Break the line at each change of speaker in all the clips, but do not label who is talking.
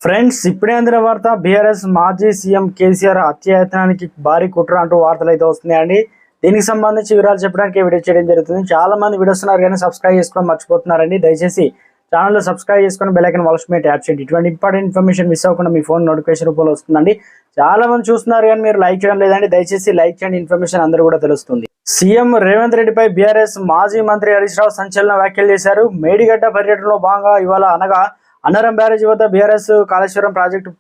Friends, ఇప్పుడే అందిన వార్త. బీఆర్ఎస్ మాజీ సీఎం కేసీఆర్ హత్యాయత్నానికి భారీ కుట్ర అంటూ వార్తలు అయితే వస్తున్నాయండి. దీనికి సంబంధించి వివరాలు చెప్పడానికి వీడియో చేయడం జరుగుతుంది. చాలా మంది వీడియోస్ ఉన్నారు కానీ సబ్స్క్రైబ్ చేసుకోవడం మర్చిపోతున్నారండి. దయచేసి ఛానల్లో సబ్స్క్రైబ్ చేసుకొని బెల్ ఐకాన్ వాల్స్ మీద ట్యాప్ చేయండి. ఇటువంటి ఇంపార్టెంట్ ఇన్ఫర్మేషన్ మిస్ అవ్వకుండా మీ ఫోన్ నోటిఫికేషన్ రూపంలో వస్తుందండి. చాలా మంది చూస్తున్నారు కానీ మీరు లైక్ చేయడం లేదండి. దయచేసి లైక్ చేయండి, ఇన్ఫర్మేషన్ అందరూ కూడా తెలుస్తుంది. సీఎం రేవంత్ రెడ్డిపై బీఆర్ఎస్ మాజీ మంత్రి హరీష్ రావు సంచలన వ్యాఖ్యలు చేశారు. మేడిగడ్డ పర్యటనలో భాగంగా ఇవాళ అనగా అన్నారం బ్యారేజీ వద్ద BRS Kaleshwaram project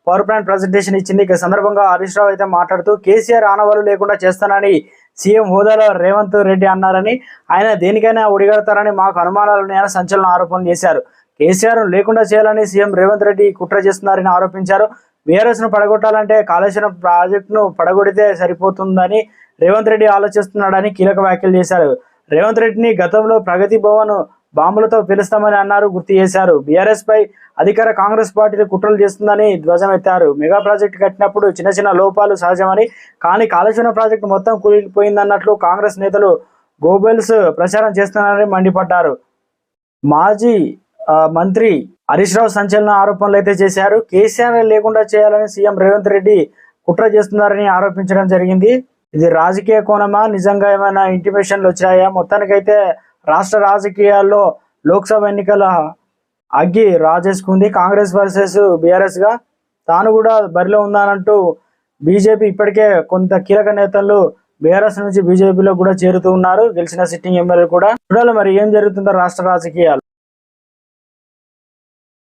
power plant presentation ఇచ్చింది. ఈ సందర్భంగా హరీష్ రావు అయితే మాట్లాడుతూ కేసీఆర్ ఆనవాళ్లు లేకుండా చేస్తానని సీఎం హోదాలో రేవంత్ రెడ్డి అన్నారని, ఆయన దేనికైనా ఒడిగడతారని మాకు అనుమానాలున్నాయని సంచలన ఆరోపణలు చేశారు. కేసీఆర్ లేకుండా చేయాలని సీఎం రేవంత్ రెడ్డి కుట్ర చేస్తున్నారని ఆరోపించారు. బీఆర్ఎస్ ను పడగొట్టాలంటే కాళేశ్వరం ప్రాజెక్టును పడగొడితే సరిపోతుందని రేవంత్ రెడ్డి ఆలోచిస్తున్నాడని కీలక వ్యాఖ్యలు చేశారు. రేవంత్ రెడ్డిని గతంలో ప్రగతి భవన్ బాంబులతో పిలుస్తామని అన్నారు, గుర్తు చేశారు. బీఆర్ఎస్ పై అధికార కాంగ్రెస్ పార్టీ కుట్రలు చేస్తుందని ధ్వజమెత్తారు. మెగా ప్రాజెక్టు కట్టినప్పుడు చిన్న చిన్న లోపాలు సహజమని, కానీ కాళేశ్వరం ప్రాజెక్టు మొత్తం కూలిపోయిందన్నట్లు కాంగ్రెస్ నేతలు గోబెల్స్ ప్రచారం చేస్తున్నారని మండిపడ్డారు. మాజీ మంత్రి హరీష్ రావు సంచలన ఆరోపణలు అయితే చేశారు. కేసీఆర్ లేకుండా చేయాలని సీఎం రేవంత్ రెడ్డి కుట్ర చేస్తున్నారని ఆరోపించడం జరిగింది. ఇది రాజకీయ కోణమా, నిజంగా ఏమైనా ఇంటిమేషన్లు వచ్చాయా? మొత్తానికైతే రాష్ట్ర రాజకీయాల్లో లోక్సభ ఎన్నికల అగ్గి రాజేసుకుంది. కాంగ్రెస్ వర్సెస్ బీఆర్ఎస్ గా తాను కూడా బరిలో ఉందానంటూ బీజేపీ ఇప్పటికే కొంత కీలక నేతలు బీఆర్ఎస్ నుంచి బీజేపీలో కూడా చేరుతూ ఉన్నారు. గెలిచిన సిట్టింగ్ ఎమ్మెల్యేలు కూడా. చూడాలి మరి ఏం జరుగుతుందో రాష్ట్ర రాజకీయాలు.